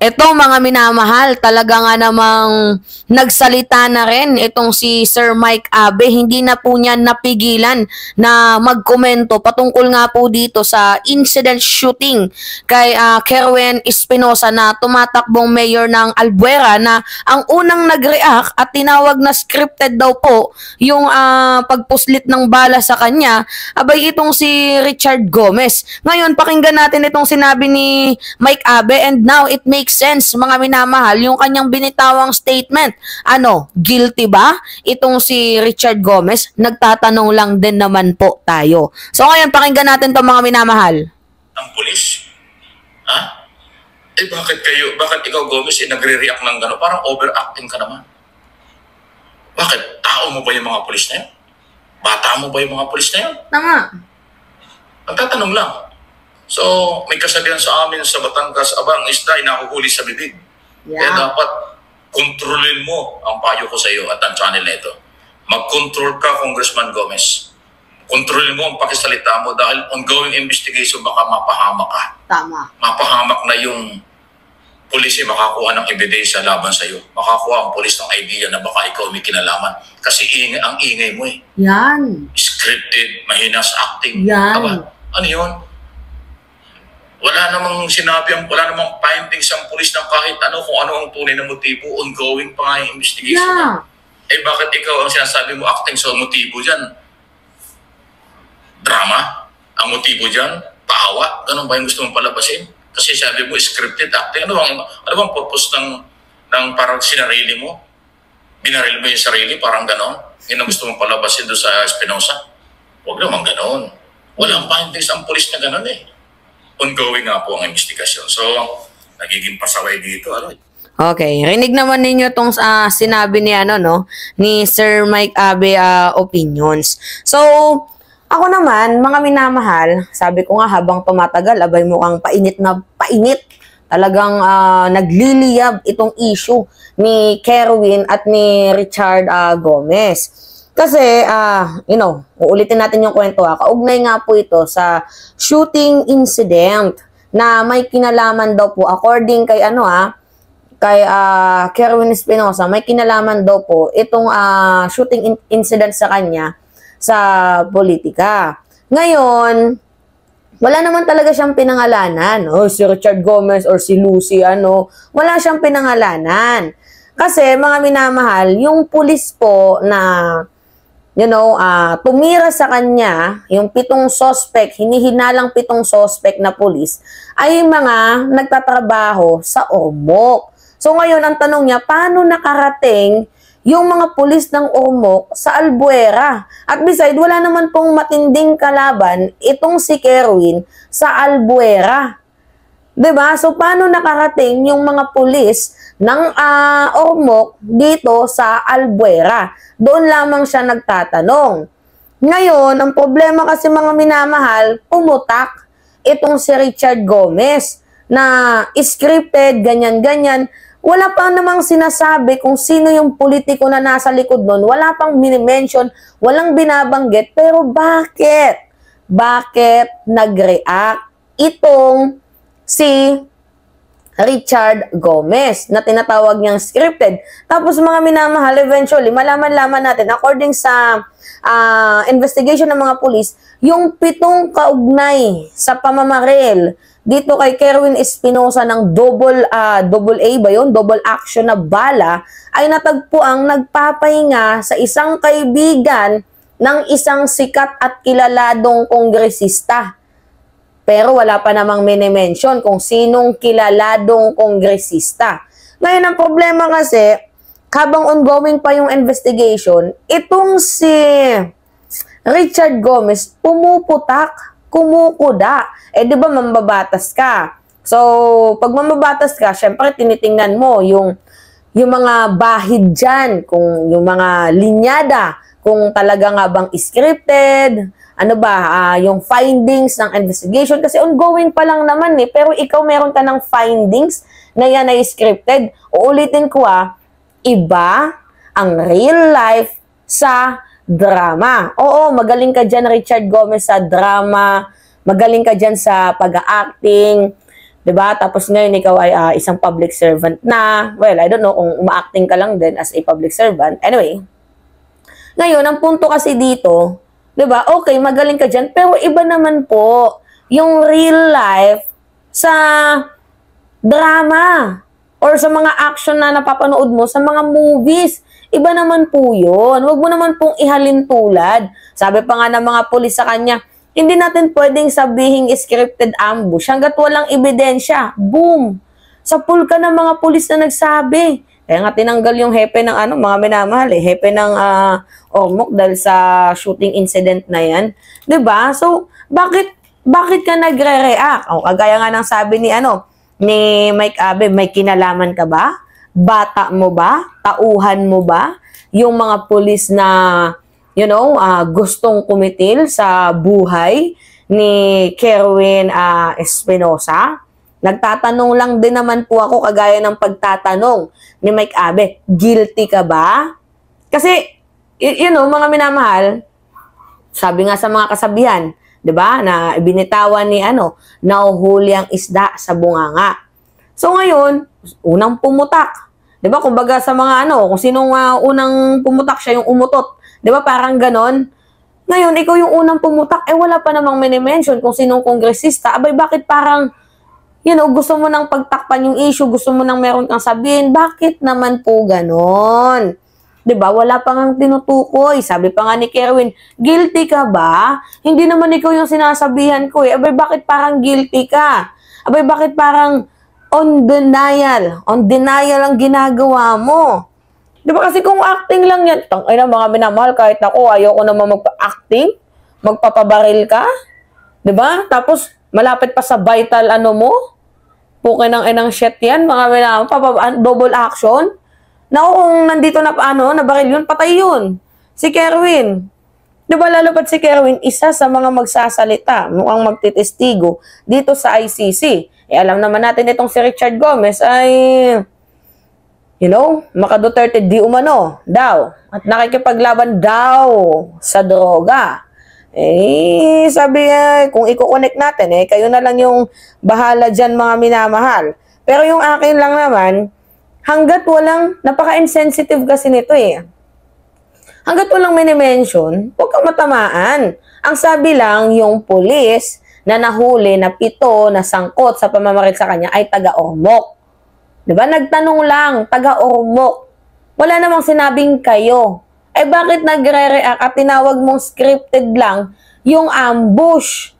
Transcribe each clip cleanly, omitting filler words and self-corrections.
Eto mga minamahal, talaga nga namang nagsalita na rin itong si Sir Mike Abe. Hindi na po niya napigilan na magkomento patungkol nga po dito sa incident shooting kay Kerwin Espinosa na tumatakbong mayor ng Albuera, na ang unang nag-react at tinawag na scripted daw po yung pagpuslit ng bala sa kanya, abay itong si Richard Gomez. Ngayon, pakinggan natin itong sinabi ni Mike Abe, and now it makes sense mga minamahal yung kanyang binitawang statement. Ano, guilty ba itong si Richard Gomez? Nagtatanong lang din naman po tayo. So ngayon, pakinggan natin to mga minamahal. Ang pulis? Ha? Bakit ikaw Gomez nagre-react ng gano'n? Parang overacting ka naman. Bakit? Tao mo ba yung mga pulis na yun? Bata mo ba yung mga pulis na yun? Tama. Nagtatanong lang. So, may kasabihan sa amin sa Batangas, abang isda ay nakuhuli sa bibig. Yeah. Kaya dapat kontrolin mo ang payo ko sa iyo at ang channel na ito. Mag-control ka, Congressman Gomez. Kontrolin mo ang pakisalita mo dahil ongoing investigation, baka mapahamak ka. Tama. Mapahamak na yung pulis makakuha ng ebidensya laban sa iyo. Makakuha ang pulis ng idea na baka ikaw may kinalaman. Kasi ang ingay mo eh. Yan. Scripted, mahina sa acting. Yan. Aba, ano yun? Wala namang sinabi, wala namang findings ang pulis ng kahit ano, kung ano ang tunay na motibo. Ongoing pa nga yung investigation. Yeah. Eh bakit ikaw ang sinasabi mo acting sa motibo dyan? Drama? Ang motibo dyan? Paawa? Ganun ba yung gusto mong palabasin? Kasi sabi mo, scripted acting. Ano bang purpose ng parang sinarili mo? Binaril mo yung sarili, parang ganon? Yun ang gusto mong palabasin doon sa Espinosa? Huwag naman ganon. Walang findings ang pulis na ganon eh. Ongoing nga po ang investigasyon. So, nagiging pasaway dito. Ano? Okay, rinig naman ninyo itong sinabi ni ni Sir Mike Abe opinions. So, ako naman, mga minamahal, sabi ko nga habang tumatagal, abay mukhang painit na painit. Talagang nagliliyab itong issue ni Kerwin at ni Richard Gomez. Kasi, uulitin natin yung kwento kaugnay nga po ito sa shooting incident na may kinalaman daw po, according kay kay Kerwin Espinosa, may kinalaman daw po itong shooting incident sa kanya sa politika. Ngayon, wala naman talaga siyang pinangalanan. Si Richard Gomez or si Lucy, wala siyang pinangalanan. Kasi, mga minamahal, yung pulis po na tumira sa kanya, yung 7 suspect, hinihinalang 7 suspect na pulis, ay mga nagtatrabaho sa Ormoc. So ngayon, ang tanong niya, paano nakarating yung mga pulis ng Ormoc sa Albuera? At beside, wala naman pong matinding kalaban itong si Kerwin sa Albuera. Diba? So, paano nakarating yung mga pulis ng Ormoc dito sa Albuera? Doon lamang siya nagtatanong. Ngayon, ang problema kasi mga minamahal, pumutak itong si Richard Gomez na scripted, ganyan-ganyan. Wala pang namang sinasabi kung sino yung politiko na nasa likod nun. Wala pang minimension, walang binabanggit. Pero bakit? Bakit nag-react itong si Richard Gomez na tinatawag niyang scripted? Tapos mga minamahal, eventually, malaman-laman natin, according sa investigation ng mga pulis, yung 7 kaugnay sa pamamaril dito kay Kerwin Espinosa ng double A ba yun? Double action na bala, ay natagpuang nagpapahinga sa isang kaibigan ng isang sikat at kilaladong kongresista. Pero wala pa namang mini-mention kung sinong kilaladong kongresista. Ngayon, ang problema kasi, habang ongoing pa yung investigation, itong si Richard Gomez pumuputak, kumukuda. Di ba mambabatas ka? So, pag mambabatas ka, syempre tinitingnan mo yung mga bahid dyan, kung yung mga linyada, kung talaga nga bang scripted, yung findings ng investigation, kasi ongoing pa lang naman pero ikaw meron ka ng findings na yan ay scripted. Uulitin ko iba ang real life sa drama. Oo, magaling ka dyan, Richard Gomez, sa drama, magaling ka dyan sa pag-acting, 'Diba? Tapos ngayon ikaw ay isang public servant na. Well, I don't know kung uma-acting ka lang din as a public servant. Anyway, ngayon, ang punto kasi dito, 'diba? Okay, magaling ka dyan, pero iba naman po yung real life sa drama or sa mga action na napapanood mo sa mga movies. Iba naman po yun. Huwag mo naman pong ihalin tulad. Sabi pa nga ng mga pulis sa kanya, hindi natin pwedeng sabihin scripted ambush hanggat walang ebidensya. Boom! Sa pool ka ng mga pulis na nagsabi. Kaya nga tinanggal yung hepe ng mga minamahal hepe ng Ormoc dahil sa shooting incident na yan. 'Di ba? So, bakit ka nagre-react? O, kagaya nga ng sabi ni Mike Abe, may kinalaman ka ba? Bata mo ba? Tauhan mo ba? Yung mga pulis na, gustong kumitil sa buhay ni Kerwin Espinosa? Nagtatanong lang din naman po ako kagaya ng pagtatanong ni Mike Abe, guilty ka ba? Kasi, mga minamahal, sabi nga sa mga kasabihan, 'di ba? Na ibinitawan ni nahuhuli ang isda sa bunganga. So ngayon, unang pumutak. 'Di ba? Kumbaga sa mga kung sinong unang pumutak siya yung umutot. 'Di ba? Parang ganon. Ngayon, ikaw yung unang pumutak, wala pa namang mini-mention kung sinong kongresista. Abay, bakit parang gusto mo nang pagtakpan yung issue, gusto mo nang meron kang sabihin, bakit naman po ganon? 'Di ba? Wala pa ngang tinutukoy. Sabi pa nga ni Kerwin, guilty ka ba? Hindi naman ikaw yung sinasabihan ko Abay, bakit parang guilty ka? Abay, bakit parang on denial? On denial ang ginagawa mo. 'Di ba? Kasi kung acting lang yan, mga minamahal, kahit ako, ayoko naman magpa-acting, magpapabaril ka. 'Di ba? Tapos, malapit pa sa vital mo? Pukin ng inang shit yan, mga minamahal, double action. Naku, kung nandito na nabaril yun, patay yun. Si Kerwin. Di ba lalo pat si Kerwin, isa sa mga magsasalita, mukhang magtitestigo dito sa ICC. Alam naman natin itong si Richard Gomez ay, maka Duterte di umano daw. At nakikipaglaban daw sa droga. Sabi kung i-connect natin, kayo na lang yung bahala dyan, mga minamahal. Pero yung akin lang naman, hanggat walang, napaka-insensitive kasi nito hanggat walang mini-mention, huwag kang matamaan. Ang sabi lang, yung pulis na nahuli na 7 na sangkot sa pamamaril sa kanya ay taga-Ormoc. Diba? Nagtanong lang, taga-Ormoc. Wala namang sinabing kayo. Bakit nagre-react at tinawag mong scripted lang yung ambush?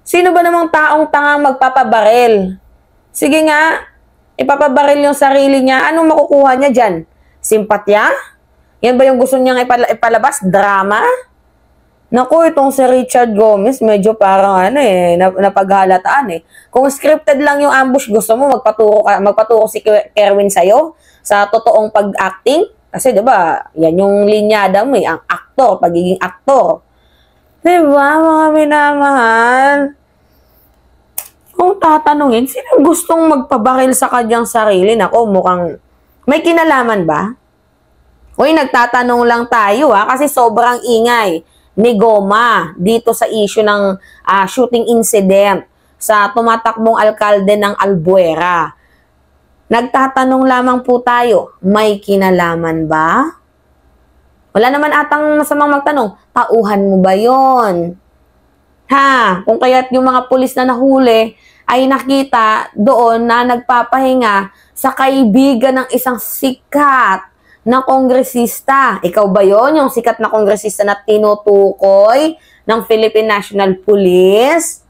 Sino ba namang taong tangang magpapabaril? Sige nga, ipapabaril yung sarili niya, anong makukuha niya dyan? Simpatya? Yan ba yung gusto niyang ipalabas? Drama? Naku, itong si Richard Gomez, medyo parang napaghalataan Kung scripted lang yung ambush, gusto mo magpaturo si Kerwin sa'yo sa totoong pag-acting? Kasi 'di ba, yan yung linyada mo ang aktor, pagiging aktor. 'Di ba, mga minamahal? Kung tatanungin, sino gustong magpabaril sa kanyang sarili? Nako, mukhang may kinalaman ba? Uy, nagtatanong lang tayo kasi sobrang ingay ni Goma dito sa issue ng shooting incident sa tumatakbong alkalde ng Albuera. Nagtatanong lamang po tayo, may kinalaman ba? Wala naman atang masamang magtanong, tauhan mo ba yon? Kung kaya't yung mga pulis na nahuli ay nakita doon na nagpapahinga sa kaibigan ng isang sikat na kongresista. Ikaw ba yon, yung sikat na kongresista na tinutukoy ng Philippine National Police?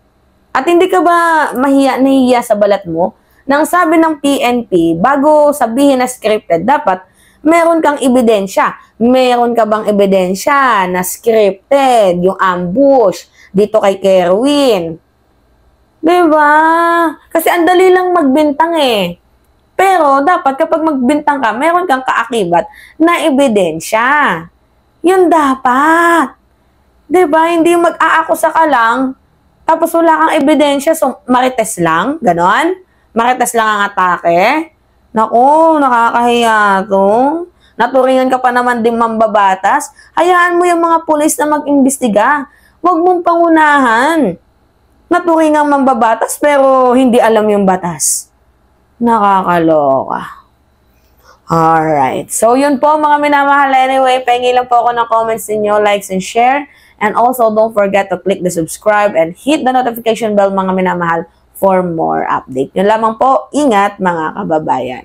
At hindi ka ba nahihiya sa balat mo? Nang sabi ng PNP, bago sabihin na scripted, dapat meron kang ebidensya. Meron ka bang ebidensya na scripted, yung ambush dito kay Kerwin? Diba? Kasi ang dali lang magbintang Pero dapat kapag magbintang ka, meron kang kaakibat na ebidensya. Yun dapat. Diba? Hindi mag-aakusa ka lang, tapos wala kang ebidensya, so marites lang, ganon? Marites lang ang atake? Naku, nakakahiya to. Naturingan ka pa naman din mambabatas. Hayaan mo yung mga pulis na mag-imbestiga. Huwag mong pangunahan. naturingang mambabatas pero hindi alam yung batas. Nakakaloka. Alright. So, yun po mga minamahal. Anyway, pengi lang po ako ng comments ninyo, likes and share. And also, don't forget to click the subscribe and hit the notification bell mga minamahal for more update. Yun lamang po. Ingat mga kababayan.